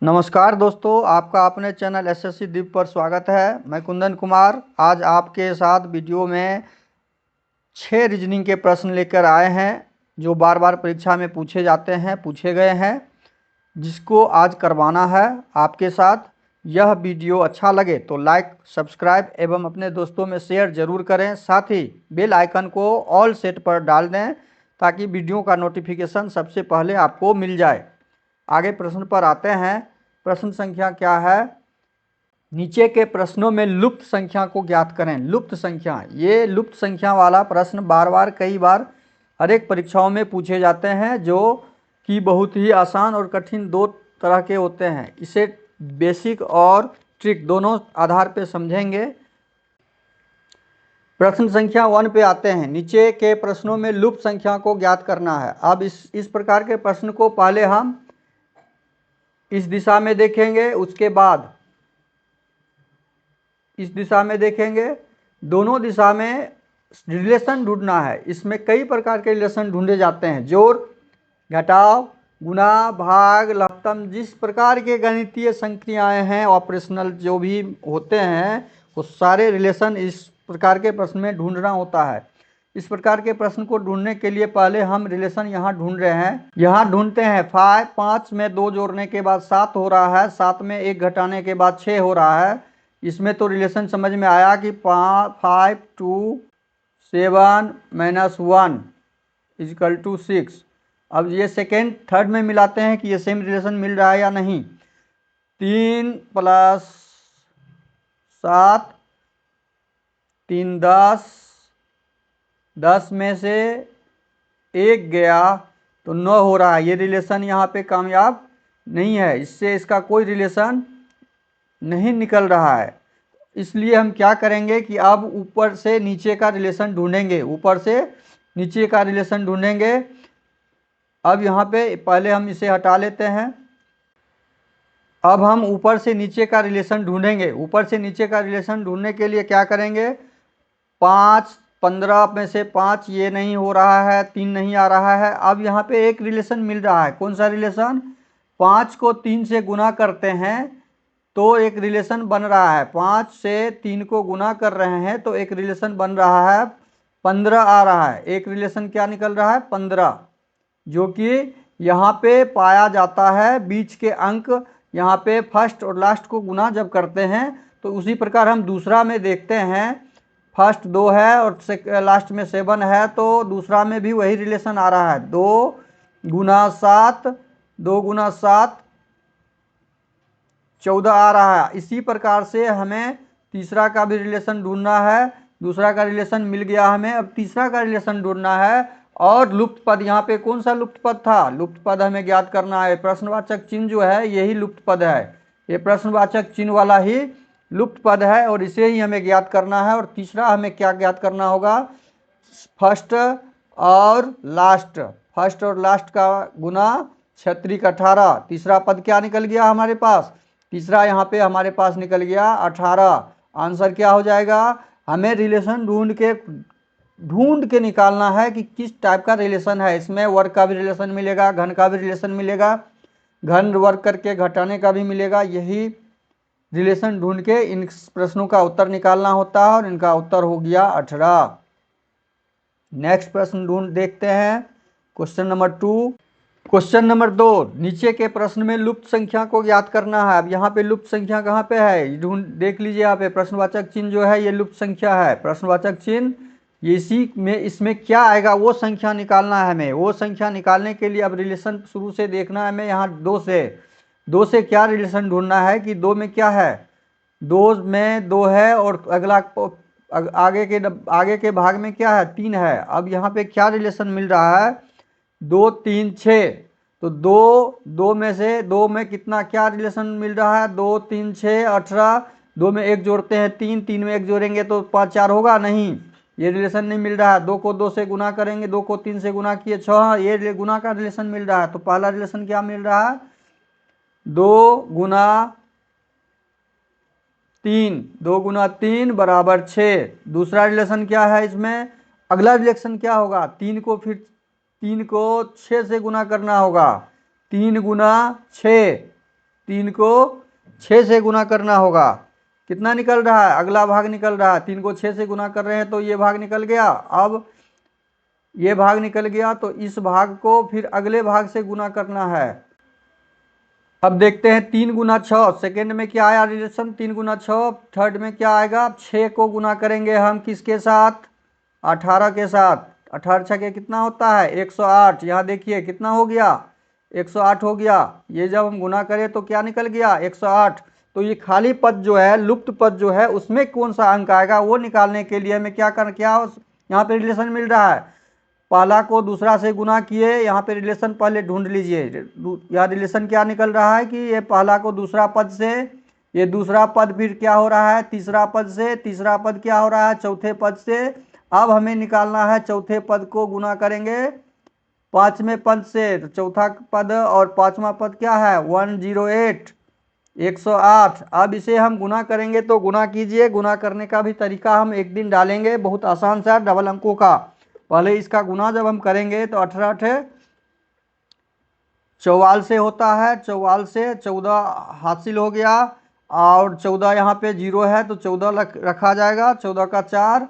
नमस्कार दोस्तों, आपका अपने चैनल एसएससी दीप पर स्वागत है। मैं कुंदन कुमार आज आपके साथ वीडियो में 6 रीजनिंग के प्रश्न लेकर आए हैं जो बार बार परीक्षा में पूछे गए हैं, जिसको आज करवाना है आपके साथ। यह वीडियो अच्छा लगे तो लाइक, सब्सक्राइब एवं अपने दोस्तों में शेयर जरूर करें। साथ ही बेल आइकन को ऑल सेट पर डाल दें ताकि वीडियो का नोटिफिकेशन सबसे पहले आपको मिल जाए। आगे प्रश्न पर आते हैं। प्रश्न संख्या क्या है? नीचे के प्रश्नों में लुप्त संख्या को ज्ञात करें। लुप्त संख्या, ये लुप्त संख्या वाला प्रश्न बार बार कई बार हर एक परीक्षाओं में पूछे जाते हैं, जो कि बहुत ही आसान और कठिन दो तरह के होते हैं। इसे बेसिक और ट्रिक दोनों आधार पे समझेंगे। प्रश्न संख्या 1 पे आते हैं। नीचे के प्रश्नों में लुप्त संख्या को ज्ञात करना है। अब इस प्रकार के प्रश्न को पहले हम इस दिशा में देखेंगे, उसके बाद इस दिशा में देखेंगे। दोनों दिशा में रिलेशन ढूंढना है। इसमें कई प्रकार के रिलेशन ढूंढे जाते हैं, जोड़, घटाव, गुणा, भाग, लघुत्तम। जिस प्रकार के गणितीय संक्रियाएं हैं, ऑपरेशनल जो भी होते हैं, वो सारे रिलेशन इस प्रकार के प्रश्न में ढूंढना होता है। इस प्रकार के प्रश्न को ढूंढने के लिए पहले हम रिलेशन यहाँ ढूंढ रहे हैं। यहाँ ढूंढते हैं 5 में 2 जोड़ने के बाद 7 हो रहा है, 7 में 1 घटाने के बाद 6 हो रहा है। इसमें तो रिलेशन समझ में आया कि 5 2 7 -1 = 6। अब ये सेकेंड थर्ड में मिलाते हैं कि ये सेम रिलेशन मिल रहा है या नहीं। 3 + 7 3 10 में से 1 गया तो 9 हो रहा है। ये रिलेशन यहाँ पे कामयाब नहीं है, इससे इसका कोई रिलेशन नहीं निकल रहा है। इसलिए हम क्या करेंगे कि अब ऊपर से नीचे का रिलेशन ढूंढेंगे। ऊपर से नीचे का रिलेशन ढूंढेंगे। अब यहाँ पे पहले हम इसे हटा लेते हैं। अब हम ऊपर से नीचे का रिलेशन ढूंढेंगे। ऊपर से नीचे का रिलेशन ढूंढने के लिए क्या करेंगे? 5 15 में से 5 ये नहीं हो रहा है, 3 नहीं आ रहा है। अब यहाँ पे एक रिलेशन मिल रहा है। कौन सा रिलेशन? 5 को 3 से गुना करते हैं तो एक रिलेशन बन रहा है। 5 से 3 को गुना कर रहे हैं तो एक रिलेशन बन रहा है, 15 आ रहा है। एक रिलेशन क्या निकल रहा है? 15, जो कि यहाँ पे पाया जाता है। बीच के अंक यहाँ पे फर्स्ट और लास्ट को गुना जब करते हैं तो उसी प्रकार हम दूसरा में देखते हैं। फर्स्ट 2 है और लास्ट में 7 है, तो दूसरा में भी वही रिलेशन आ रहा है। 2 × 7 2 × 7 14 आ रहा है। इसी प्रकार से हमें तीसरा का भी रिलेशन ढूंढना है। दूसरा का रिलेशन मिल गया हमें, अब तीसरा का रिलेशन ढूंढना है। और लुप्त पद, यहाँ पे कौन सा लुप्त पद था? लुप्त पद हमें ज्ञात करना है। प्रश्नवाचक चिन्ह जो है यही लुप्त पद है। ये प्रश्नवाचक चिन्ह वाला ही लुप्त पद है और इसे ही हमें ज्ञात करना है। और तीसरा हमें क्या ज्ञात करना होगा? फर्स्ट और लास्ट। फर्स्ट और लास्ट का गुना 36 18। तीसरा पद क्या निकल गया हमारे पास? तीसरा यहाँ पे हमारे पास निकल गया 18। आंसर क्या हो जाएगा? हमें रिलेशन ढूंढ के निकालना है कि किस टाइप का रिलेशन है। इसमें वर्ग का भी रिलेशन मिलेगा, घन का भी रिलेशन मिलेगा, घन वर्ग करके घटाने का भी मिलेगा। यही रिलेशन ढूंढ के इन प्रश्नों का उत्तर निकालना होता है और इनका उत्तर हो गया 18। नेक्स्ट प्रश्न देखते हैं। Question number 2। क्वेश्चन नंबर 2, नीचे के प्रश्न में लुप्त संख्या को ज्ञात करना है। अब यहाँ पे लुप्त संख्या कहाँ पे है? देख लीजिए यहाँ पे प्रश्नवाचक चिन्ह जो है ये लुप्त संख्या है। प्रश्नवाचक चिन्ह ये इसी में, इसमें क्या आएगा वो संख्या निकालना है हमें। वो संख्या निकालने के लिए अब रिलेशन शुरू से देखना है हमें। यहाँ 2 से क्या रिलेशन ढूंढना है कि 2 में क्या है? 2 में 2 है और अगला आगे के भाग में क्या है? 3 है। अब यहाँ पे क्या रिलेशन मिल रहा है? 2 3 6। तो 2 में से 2 में कितना क्या रिलेशन मिल रहा है? 2 3 6 18। 2 में 1 जोड़ते हैं 3, 3 में 1 जोड़ेंगे तो 5 4 होगा नहीं, ये रिलेशन नहीं मिल रहा है। 2 को 2 से गुना करेंगे, 2 को 3 से गुना किए 6, ये गुना का रिलेशन मिल रहा है। तो पहला रिलेशन क्या मिल रहा है? 2 × 3, 2 × 3 = 6। दूसरा रिलेशन क्या है इसमें? अगला रिलेशन क्या होगा? 3 को 6 से गुना करना होगा। 3 × 6 3 को 6 से गुना करना होगा। कितना निकल रहा है? अगला भाग निकल रहा है। 3 को 6 से गुना कर रहे हैं तो ये भाग निकल गया। अब ये भाग निकल गया तो इस भाग को फिर अगले भाग से गुना करना है। अब देखते हैं 3 गुना 6, सेकेंड में क्या आया रिलेशन? 3 गुना 6। थर्ड में क्या आएगा? 6 को गुना करेंगे हम किसके साथ? 18 के साथ। 18 छके कितना होता है? 108। यहाँ देखिए कितना हो गया? 108 हो गया। ये जब हम गुना करें तो क्या निकल गया? 108। तो ये खाली पद जो है, लुप्त पद जो है, उसमें कौन सा अंक आएगा वो निकालने के लिए हमें क्या यहाँ पे रिलेशन मिल रहा है। पहला को दूसरा से गुना किए, यहाँ पे रिलेशन पहले ढूंढ लीजिए। यहाँ रिलेशन क्या निकल रहा है कि ये पहला को दूसरा पद से, ये दूसरा पद फिर क्या हो रहा है? तीसरा पद से, तीसरा पद क्या हो रहा है? चौथे पद से। अब हमें निकालना है चौथे पद को गुना करेंगे 5वें पद से। तो चौथा पद और 5वां पद क्या है? 108, 108। अब इसे हम गुना करेंगे तो गुना कीजिए। गुना करने का भी तरीका हम एक दिन डालेंगे, बहुत आसान सा, डबल अंकों का। पहले इसका गुना जब हम करेंगे तो 18 44 से होता है। 44 से 14 हासिल हो गया और 14 यहाँ पे 0 है तो 14 रखा जाएगा। 14 का 4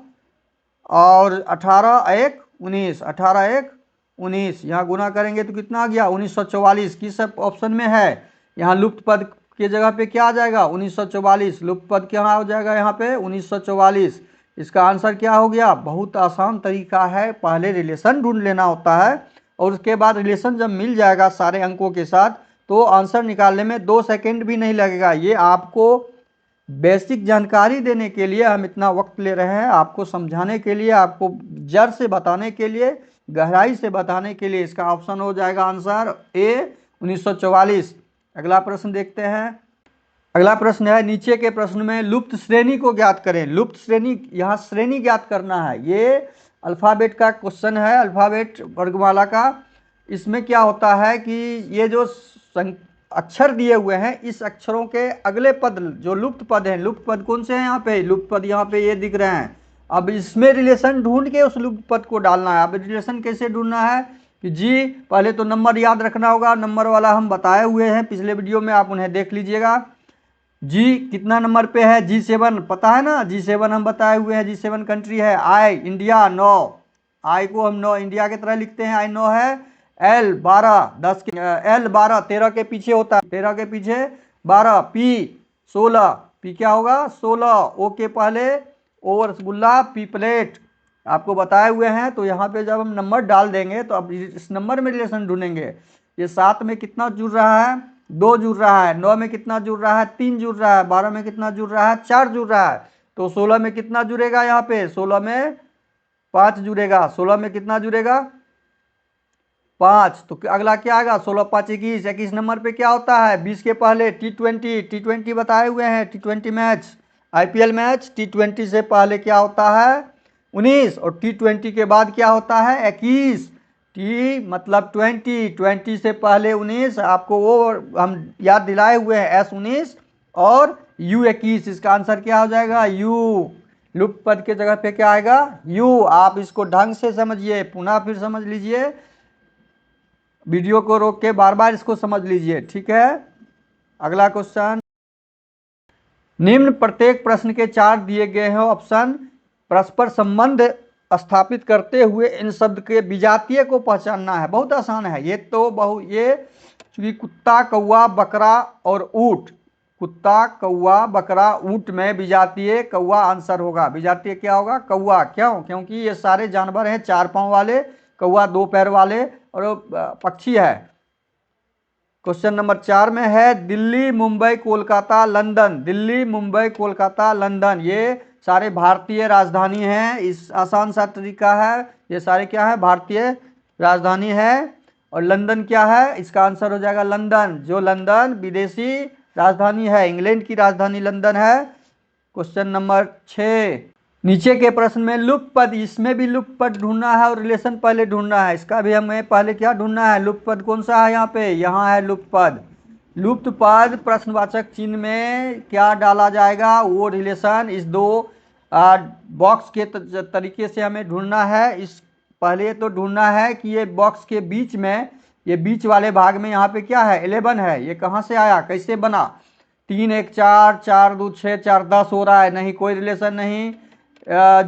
और 18 1 19, 18 1 19। यहाँ गुना करेंगे तो कितना आ गया? 1944। किस ऑप्शन में है? यहाँ लुप्त पद के जगह पे क्या आ जाएगा? 1944। लुप्त पद क्या हो जाएगा यहाँ पे? 1944। इसका आंसर क्या हो गया? बहुत आसान तरीका है, पहले रिलेशन ढूंढ लेना होता है और उसके बाद रिलेशन जब मिल जाएगा सारे अंकों के साथ तो आंसर निकालने में 2 सेकंड भी नहीं लगेगा। ये आपको बेसिक जानकारी देने के लिए हम इतना वक्त ले रहे हैं, आपको समझाने के लिए, आपको जड़ से बताने के लिए, गहराई से बताने के लिए। इसका ऑप्शन हो जाएगा आंसर ए 1944। अगला प्रश्न देखते हैं। अगला प्रश्न है, नीचे के प्रश्न में लुप्त श्रेणी को ज्ञात करें। लुप्त श्रेणी, यहाँ श्रेणी ज्ञात करना है। ये अल्फ़ाबेट का क्वेश्चन है, अल्फ़ाबेट वर्गमाला का। इसमें क्या होता है कि ये जो अक्षर दिए हुए हैं, इस अक्षरों के अगले पद जो लुप्त पद हैं, लुप्त पद कौन से हैं यहाँ पे? लुप्त पद यहाँ पे ये दिख रहे हैं। अब इसमें रिलेशन ढूंढ के उस लुप्त पद को डालना है। अब रिलेशन कैसे ढूंढना है कि जी, पहले तो नंबर याद रखना होगा। नंबर वाला हम बताए हुए हैं पिछले वीडियो में, आप उन्हें देख लीजिएगा। जी कितना नंबर पे है? G7 पता है ना? G7 हम बताए हुए हैं। G7 कंट्री है। I इंडिया 9, I को हम 9 इंडिया की तरह लिखते हैं। I 9 है। L 12 10 के, L 12 13 के पीछे होता है, 13 के पीछे 12। P 16, P क्या होगा? 16। O के पहले O रसगुल्ला, P प्लेट आपको बताए हुए हैं। तो यहाँ पे जब हम नंबर डाल देंगे तो अब इस नंबर में रिलेशन ढूंढेंगे। ये 7 में कितना जुड़ रहा है? 2 जुड़ रहा है। 9 में कितना जुड़ रहा है? 3 जुड़ रहा है। 12 में कितना जुड़ रहा है? 4 जुड़ रहा है। तो 16 में कितना जुड़ेगा? यहाँ पे 16 में 5 जुड़ेगा। 16 में कितना जुड़ेगा? 5। तो अगला क्या आएगा? 16 5 21। 21 नंबर पे क्या होता है? 20 के पहले T20 बताए हुए हैं। T20 match, IPL match. T20 से पहले क्या होता है? 19। और T20 के बाद क्या होता है? 21। T मतलब 20 से पहले 19। आपको वो हम याद दिलाए हुए हैं, S19 और U21। इसका आंसर क्या हो जाएगा? U। लुप्त पद के जगह पे क्या आएगा? U। आप इसको ढंग से समझिए, पुनः फिर समझ लीजिए, वीडियो को रोक के बार बार इसको समझ लीजिए, ठीक है। अगला क्वेश्चन, निम्न प्रत्येक प्रश्न के 4 दिए गए हैं ऑप्शन। परस्पर संबंध स्थापित करते हुए इन शब्द के विजातीय को पहचानना है। बहुत आसान है ये तो। ये चूंकि कुत्ता, कौवा, बकरा और ऊंट, कुत्ता, कौवा, बकरा, ऊंट में विजातीय कौवा आंसर होगा। विजातीय क्या होगा? कौवा। क्यों? क्योंकि ये सारे जानवर हैं 4 पांव वाले, कौवा 2 पैर वाले और पक्षी है। क्वेश्चन नंबर 4 में है, दिल्ली, मुंबई, कोलकाता, लंदन। दिल्ली, मुंबई, कोलकाता, लंदन, ये सारे भारतीय राजधानी हैं। इस आसान सा तरीका है। ये सारे क्या है? भारतीय राजधानी है। और लंदन क्या है? इसका आंसर हो जाएगा लंदन। जो लंदन विदेशी राजधानी है, इंग्लैंड की राजधानी लंदन है। क्वेश्चन नंबर 6, नीचे के प्रश्न में लुप्त पद, इसमें भी लुप्त पद ढूंढना है और रिलेशन पहले ढूंढना है। इसका भी हमें पहले क्या ढूंढना है? लुप्त पद कौन सा है? यहाँ पे, यहाँ है लुप्त पद। लुप्त पद प्रश्नवाचक चिन्ह में क्या डाला जाएगा? वो रिलेशन इस 2 बॉक्स के तरीके से हमें ढूंढना है। इस पहले तो ढूंढना है कि ये बॉक्स के बीच में ये बीच वाले भाग में यहाँ पे क्या है 11 है, ये कहाँ से आया, कैसे बना। 3 1 4, 4 2 6, 4 10 हो रहा है, नहीं कोई रिलेशन नहीं,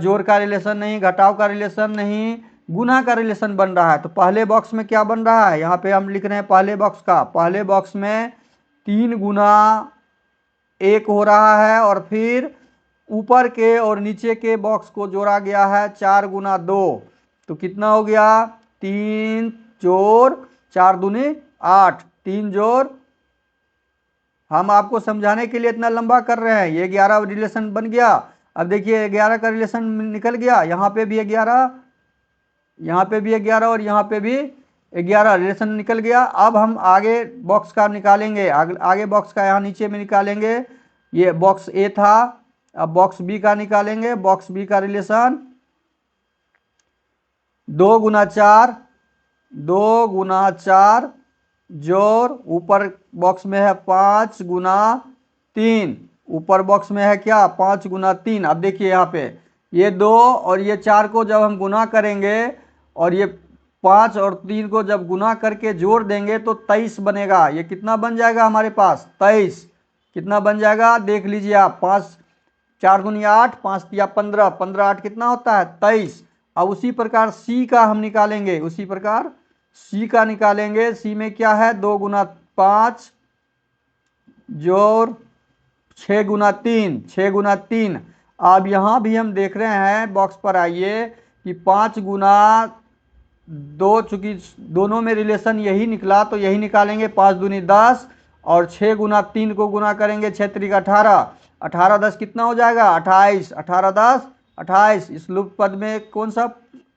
जोड़ का रिलेशन नहीं, घटाव का रिलेशन नहीं, गुना का रिलेशन बन रहा है। तो पहले बॉक्स में क्या बन रहा है, यहाँ पे हम लिख रहे हैं पहले बॉक्स का, पहले बॉक्स में 3 गुना 1 हो रहा है, और फिर ऊपर के और नीचे के बॉक्स को जोड़ा गया है 4 गुना 2। तो कितना हो गया, 3 जोड़ 4 दूनी 8, 3 जोड़, हम आपको समझाने के लिए इतना लंबा कर रहे हैं। ये 11 रिलेशन बन गया। अब देखिए 11 का रिलेशन निकल गया, यहाँ पे भी 11, यहाँ पे भी 11 और यहाँ पे भी 11 रिलेशन निकल गया। अब हम आगे बॉक्स का निकालेंगे, आगे बॉक्स का यहाँ नीचे में निकालेंगे। ये बॉक्स ए था, अब बॉक्स बी का निकालेंगे। बॉक्स बी का रिलेशन 2 गुना 4, 2 गुना 4 जोड़, ऊपर बॉक्स में है 5 गुना 3, ऊपर बॉक्स में है क्या 5 गुना 3। अब देखिए यहाँ पे ये 2 और ये 4 को जब हम गुना करेंगे और ये 5 और 3 को जब गुना करके जोड़ देंगे तो 23 बनेगा। ये कितना बन जाएगा हमारे पास 23, कितना बन जाएगा देख लीजिए आप, 5 4 दूनी 8, 5 तिया 15, 15 8 कितना होता है 23। अब उसी प्रकार सी का हम निकालेंगे, उसी प्रकार सी का निकालेंगे। सी में क्या है 2 गुना 5 जोड़ 6 गुना 3, 6 गुना 3। अब यहाँ भी हम देख रहे हैं, बॉक्स पर आइए, कि 5 गुना 2, चूंकि दोनों में रिलेशन यही निकला तो यही निकालेंगे, 5 दूनी 10, और 6 गुना 3 को गुना करेंगे 6 त्रिक 18, 18 10 कितना हो जाएगा 28, 18 10 28। इस लुप्त पद में कौन सा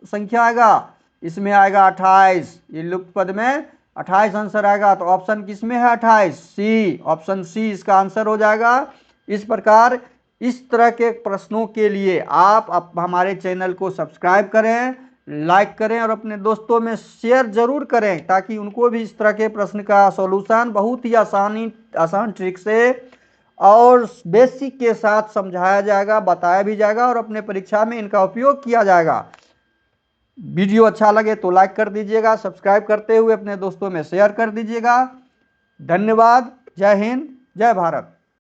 संख्या आएगा, इसमें आएगा 28, ये लुप्त पद में 28 आंसर आएगा। तो ऑप्शन किस में है 28, सी, ऑप्शन सी इसका आंसर हो जाएगा। इस प्रकार इस तरह के प्रश्नों के लिए आप हमारे चैनल को सब्सक्राइब करें, लाइक करें और अपने दोस्तों में शेयर जरूर करें, ताकि उनको भी इस तरह के प्रश्न का सॉल्यूशन बहुत ही आसान ट्रिक से और बेसिक के साथ समझाया जाएगा, बताया भी जाएगा और अपने परीक्षा में इनका उपयोग किया जाएगा। वीडियो अच्छा लगे तो लाइक कर दीजिएगा, सब्सक्राइब करते हुए अपने दोस्तों में शेयर कर दीजिएगा। धन्यवाद। जय हिंद, जय भारत।